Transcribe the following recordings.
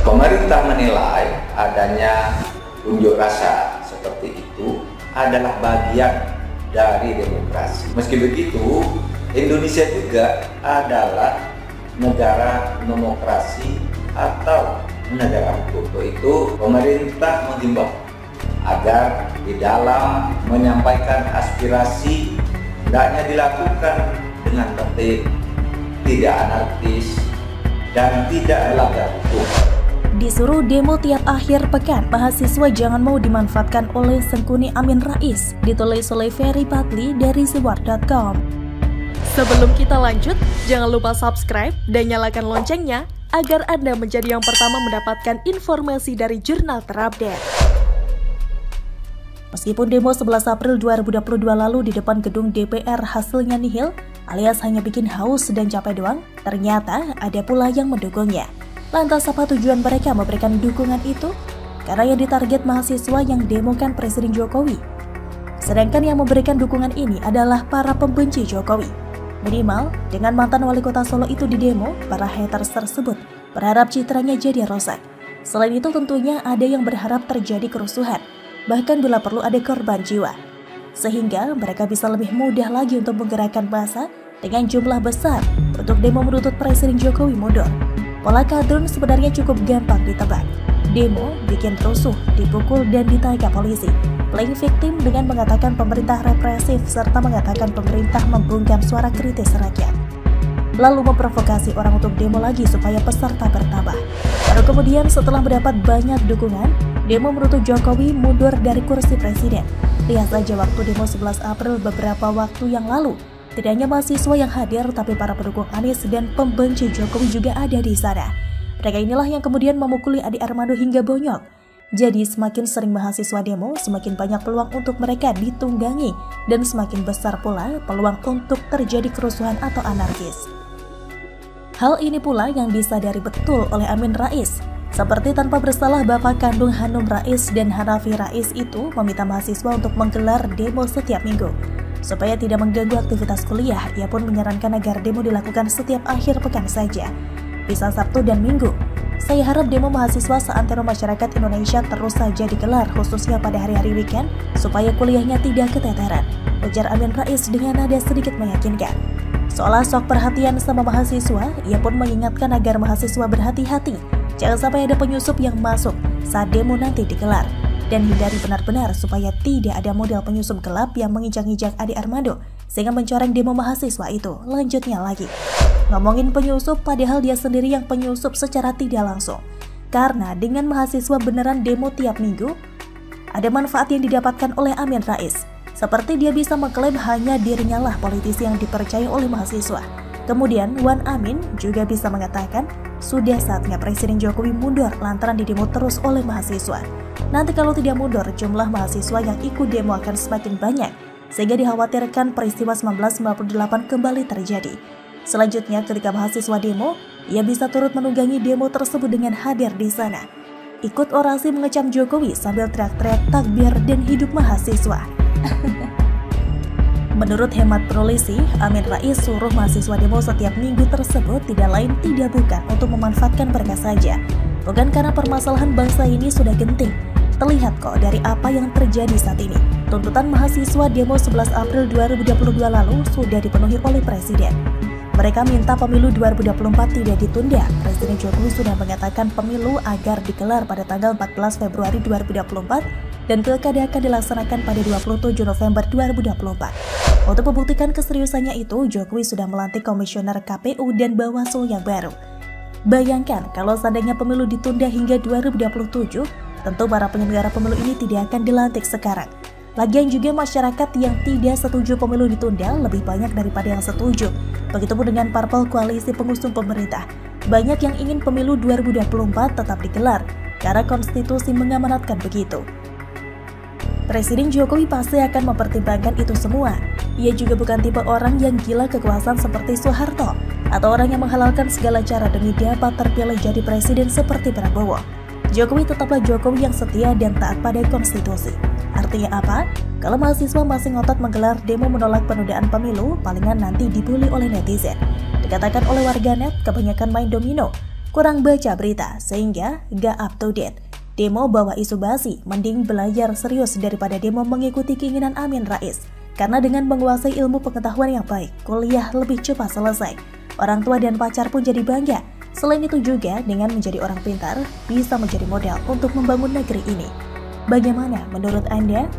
Pemerintah menilai adanya unjuk rasa seperti itu adalah bagian dari demokrasi. Meski begitu, Indonesia juga adalah negara demokrasi atau negara hukum. Untuk itu, pemerintah menghimbau agar di dalam menyampaikan aspirasi hendaknya dilakukan dengan tertib, tidak anarkis, dan tidak melanggar hukum. Disuruh demo tiap akhir pekan, mahasiswa jangan mau dimanfaatkan oleh Sengkuni Amin Rais, ditulis oleh Ferry Patli dari Siwar.com. Sebelum kita lanjut, jangan lupa subscribe dan nyalakan loncengnya agar Anda menjadi yang pertama mendapatkan informasi dari jurnal terupdate. Meskipun demo 11 April 2022 lalu di depan gedung DPR hasilnya nihil, alias hanya bikin haus dan capek doang, ternyata ada pula yang mendukungnya. Lantas apa tujuan mereka memberikan dukungan itu? Karena yang ditarget mahasiswa yang demokan Presiden Jokowi. Sedangkan yang memberikan dukungan ini adalah para pembenci Jokowi. Minimal, dengan mantan wali kota Solo itu di demo, para haters tersebut berharap citranya jadi rusak. Selain itu tentunya ada yang berharap terjadi kerusuhan, bahkan bila perlu ada korban jiwa. Sehingga mereka bisa lebih mudah lagi untuk menggerakkan massa dengan jumlah besar untuk demo menuntut Presiden Jokowi mundur. Pola kadrun sebenarnya cukup gampang ditebak. Demo bikin rusuh, dipukul dan ditangkap polisi. Playing victim dengan mengatakan pemerintah represif serta mengatakan pemerintah membungkam suara kritis rakyat. Lalu memprovokasi orang untuk demo lagi supaya peserta bertambah. Baru kemudian setelah mendapat banyak dukungan, demo menuntut Jokowi mundur dari kursi presiden. Lihat saja waktu demo 11 April beberapa waktu yang lalu. Tidak hanya mahasiswa yang hadir, tapi para pendukung Anies dan pembenci Jokowi juga ada di sana. Mereka inilah yang kemudian memukuli Ade Armando hingga bonyok. Jadi semakin sering mahasiswa demo, semakin banyak peluang untuk mereka ditunggangi, dan semakin besar pula peluang untuk terjadi kerusuhan atau anarkis. Hal ini pula yang disadari betul oleh Amin Rais. Seperti tanpa bersalah Bapak kandung Hanum Rais dan Hanafi Rais itu meminta mahasiswa untuk menggelar demo setiap minggu. Supaya tidak mengganggu aktivitas kuliah, ia pun menyarankan agar demo dilakukan setiap akhir pekan saja, bisa Sabtu dan Minggu. Saya harap demo mahasiswa seantero masyarakat Indonesia terus saja digelar, khususnya pada hari-hari weekend, supaya kuliahnya tidak keteteran, ujar Amin Rais dengan nada sedikit meyakinkan. Seolah sok perhatian sama mahasiswa, ia pun mengingatkan agar mahasiswa berhati-hati, jangan sampai ada penyusup yang masuk saat demo nanti digelar. Dan hindari benar-benar supaya tidak ada model penyusup gelap yang menginjak-injak Ade Armando sehingga mencoreng demo mahasiswa itu. Lanjutnya lagi, ngomongin penyusup padahal dia sendiri yang penyusup secara tidak langsung. Karena dengan mahasiswa beneran demo tiap minggu, ada manfaat yang didapatkan oleh Amin Rais. Seperti dia bisa mengklaim hanya dirinya lah politisi yang dipercaya oleh mahasiswa. Kemudian Wan Amin juga bisa mengatakan sudah saatnya Presiden Jokowi mundur lantaran didemo terus oleh mahasiswa. Nanti kalau tidak mundur, jumlah mahasiswa yang ikut demo akan semakin banyak, sehingga dikhawatirkan peristiwa 1998 kembali terjadi. Selanjutnya, ketika mahasiswa demo, ia bisa turut menunggangi demo tersebut dengan hadir di sana. Ikut orasi mengecam Jokowi sambil teriak-teriak takbir dan hidup mahasiswa. Menurut hemat polisi, Amin Rais suruh mahasiswa demo setiap minggu tersebut tidak lain tidak bukan untuk memanfaatkan mereka saja. Bukan karena permasalahan bangsa ini sudah genting. Terlihat kok dari apa yang terjadi saat ini. Tuntutan mahasiswa demo 11 April 2022 lalu sudah dipenuhi oleh Presiden. Mereka minta pemilu 2024 tidak ditunda. Presiden Jokowi sudah mengatakan pemilu agar digelar pada tanggal 14 Februari 2024 dan pilkada akan dilaksanakan pada 27 November 2024. Untuk membuktikan keseriusannya itu, Jokowi sudah melantik komisioner KPU dan Bawaslu yang baru. Bayangkan kalau seandainya pemilu ditunda hingga 2027, tentu para penyelenggara pemilu ini tidak akan dilantik sekarang. Lagian juga masyarakat yang tidak setuju pemilu ditunda lebih banyak daripada yang setuju. Begitupun dengan parpol koalisi pengusung pemerintah. Banyak yang ingin pemilu 2024 tetap digelar, karena konstitusi mengamanatkan begitu. Presiden Jokowi pasti akan mempertimbangkan itu semua. Ia juga bukan tipe orang yang gila kekuasaan seperti Soeharto, atau orang yang menghalalkan segala cara demi dapat terpilih jadi presiden seperti Prabowo. Jokowi tetaplah Jokowi yang setia dan taat pada konstitusi. Artinya apa? Kalau mahasiswa masih ngotot menggelar demo menolak penundaan pemilu, palingan nanti dibully oleh netizen. Dikatakan oleh warganet, kebanyakan main domino. kurang baca berita sehingga gak up to date. Demo bawa isu basi, mending belajar serius daripada demo mengikuti keinginan Amin Rais. Karena dengan menguasai ilmu pengetahuan yang baik, kuliah lebih cepat selesai. Orang tua dan pacar pun jadi bangga. Selain itu juga dengan menjadi orang pintar, bisa menjadi modal untuk membangun negeri ini. Bagaimana menurut Anda?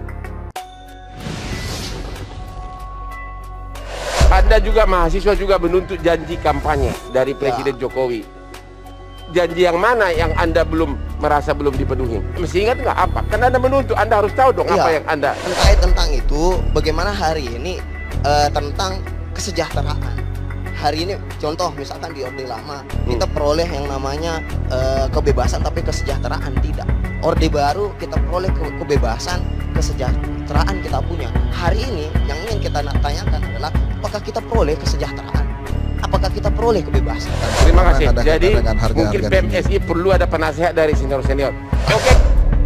Anda juga mahasiswa juga menuntut janji kampanye dari Presiden Jokowi. Janji yang mana yang Anda merasa belum dipenuhi? Mesti ingat nggak apa? Karena Anda menuntut, Anda harus tahu dong apa yang Anda... Terkait tentang itu, bagaimana hari ini tentang kesejahteraan. Hari ini contoh misalkan di Orde Lama, kita peroleh yang namanya kebebasan tapi kesejahteraan tidak. Orde Baru kita peroleh kebebasan, kesejahteraan kita punya. Hari ini yang ingin kita tanyakan adalah apakah kita peroleh kesejahteraan? Apakah kita peroleh kebebasan? Terima kasih. Jadi mungkin PMSI perlu ada penasehat dari senior-senior. Oke.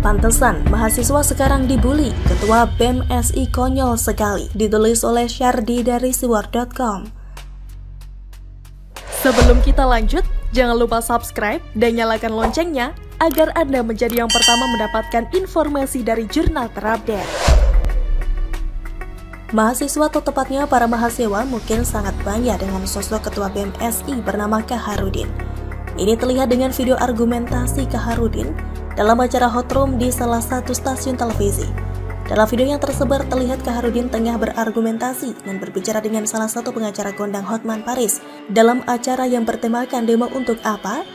Pantesan mahasiswa sekarang dibully. Ketua BEM-SI konyol sekali. Ditulis oleh Syardi dari siwar.com. Sebelum kita lanjut, jangan lupa subscribe dan nyalakan loncengnya agar Anda menjadi yang pertama mendapatkan informasi dari jurnal terupdate. Mahasiswa atau tepatnya para mahasiswa mungkin sangat bangga dengan sosok Ketua BEM-SI bernama Kaharudin. Ini terlihat dengan video argumentasi Kaharudin dalam acara Hot Room di salah satu stasiun televisi. Dalam video yang tersebar terlihat Kaharudin tengah berargumentasi dan berbicara dengan salah satu pengacara kondang Hotman Paris dalam acara yang bertemakan demo untuk apa?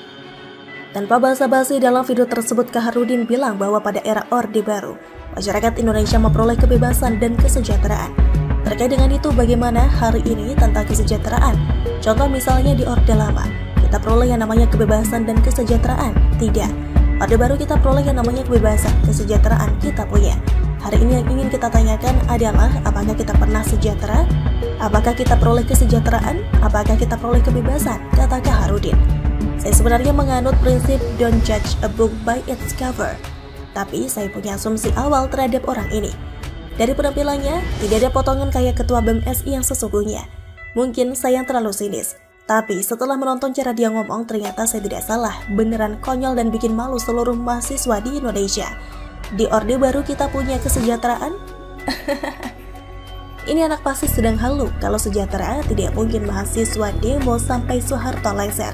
Tanpa basa-basi dalam video tersebut Kaharudin bilang bahwa pada era Orde Baru, masyarakat Indonesia memperoleh kebebasan dan kesejahteraan. Terkait dengan itu bagaimana hari ini tentang kesejahteraan? Contoh misalnya di Orde Lama, kita peroleh yang namanya kebebasan dan kesejahteraan? Tidak. Orde Baru kita peroleh yang namanya kebebasan, kesejahteraan kita punya. Hari ini yang ingin kita tanyakan adalah apakah kita pernah sejahtera? Apakah kita peroleh kesejahteraan? Apakah kita peroleh kebebasan? Kata Kaharudin. Saya sebenarnya menganut prinsip don't judge a book by its cover. Tapi saya punya asumsi awal terhadap orang ini. Dari penampilannya, tidak ada potongan kayak Ketua BEM-SI yang sesungguhnya. Mungkin saya yang terlalu sinis. Tapi setelah menonton cara dia ngomong, ternyata saya tidak salah. Beneran konyol dan bikin malu seluruh mahasiswa di Indonesia. Di Orde Baru kita punya kesejahteraan? Ini anak pasti sedang halu. Kalau sejahtera, tidak mungkin mahasiswa demo sampai Soeharto lengser.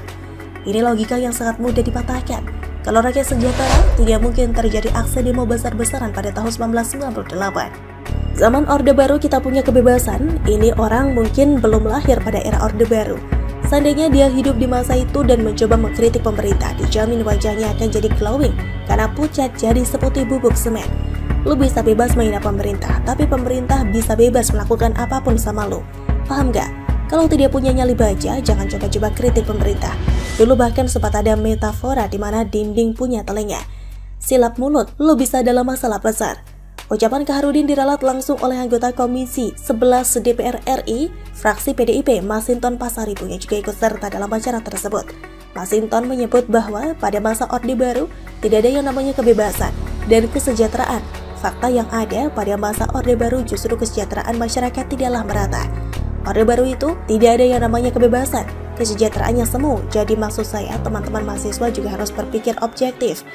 Ini logika yang sangat mudah dipatahkan. Kalau rakyat sejahtera, tidak mungkin terjadi aksi demo besar-besaran pada tahun 1998. Zaman Orde Baru kita punya kebebasan, ini orang mungkin belum lahir pada era Orde Baru. Seandainya dia hidup di masa itu dan mencoba mengkritik pemerintah, dijamin wajahnya akan jadi glowing karena pucat jadi seputih bubuk semen. Lu bisa bebas menghina pemerintah, tapi pemerintah bisa bebas melakukan apapun sama lu. Paham gak? Kalau tidak punya nyali baja, jangan coba-coba kritik pemerintah. Dulu bahkan sempat ada metafora di mana dinding punya telinga. Silap mulut, lu bisa dalam masalah besar. Ucapan Kaharudin diralat langsung oleh anggota Komisi 11 DPR RI, fraksi PDIP, Masinton Pasaribu yang juga ikut serta dalam acara tersebut. Masinton menyebut bahwa pada masa Orde Baru tidak ada yang namanya kebebasan dan kesejahteraan. Fakta yang ada pada masa Orde Baru justru kesejahteraan masyarakat tidaklah merata. Orde Baru itu tidak ada yang namanya kebebasan, kesejahteraannya semu. Jadi maksud saya teman-teman mahasiswa juga harus berpikir objektif.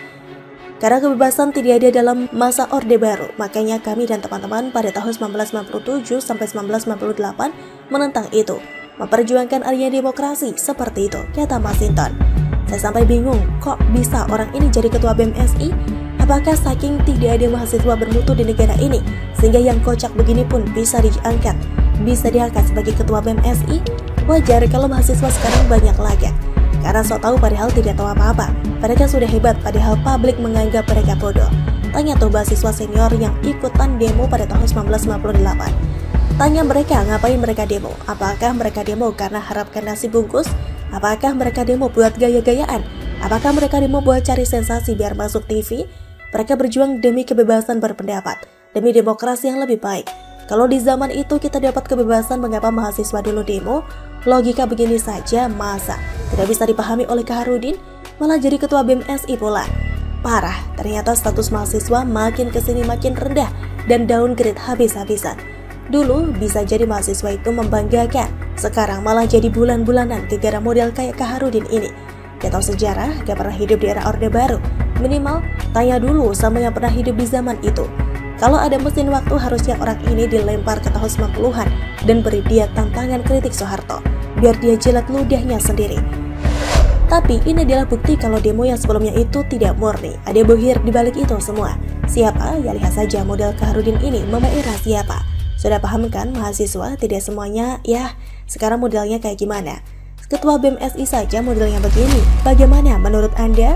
Karena kebebasan tidak ada dalam masa Orde Baru, makanya kami dan teman-teman pada tahun 1997 sampai 1998 menentang itu, memperjuangkan adanya demokrasi seperti itu, kata Masinton. Saya sampai bingung, kok bisa orang ini jadi ketua BEM-SI? Apakah saking tidak ada mahasiswa bermutu di negara ini, sehingga yang kocak begini pun bisa diangkat, bisa diangkat sebagai ketua BEM-SI? Wajar kalau mahasiswa sekarang banyak lagak. Karena sok tahu padahal tidak tahu apa-apa. Mereka sudah hebat padahal publik menganggap mereka bodoh. Tanya tuh mahasiswa senior yang ikutan demo pada tahun 1998. Tanya mereka ngapain mereka demo. Apakah mereka demo karena harapkan nasi bungkus? Apakah mereka demo buat gaya-gayaan? Apakah mereka demo buat cari sensasi biar masuk TV? Mereka berjuang demi kebebasan berpendapat, demi demokrasi yang lebih baik. Kalau di zaman itu kita dapat kebebasan, mengapa mahasiswa dulu demo? Logika begini saja masa tidak bisa dipahami oleh Kaharudin, malah jadi ketua BEM-SI pula. Parah, ternyata status mahasiswa makin kesini makin rendah dan downgrade habis-habisan. Dulu bisa jadi mahasiswa itu membanggakan, sekarang malah jadi bulan-bulanan gara-gara model kayak Kaharudin ini. gak tahu sejarah, gak pernah hidup di era Orde Baru. Minimal, tanya dulu sama yang pernah hidup di zaman itu. Kalau ada mesin waktu, harusnya orang ini dilempar ke tahun 90-an dan beri dia tantangan kritik Soeharto, biar dia jilat ludahnya sendiri. Tapi ini adalah bukti kalau demo yang sebelumnya itu tidak murni. Ada buhir di balik itu semua. Siapa? Ya lihat saja model Kaharudin ini memaira siapa. Sudah paham kan mahasiswa, tidak semuanya ya sekarang modelnya kayak gimana? Ketua BEM SI saja modelnya begini. Bagaimana menurut Anda?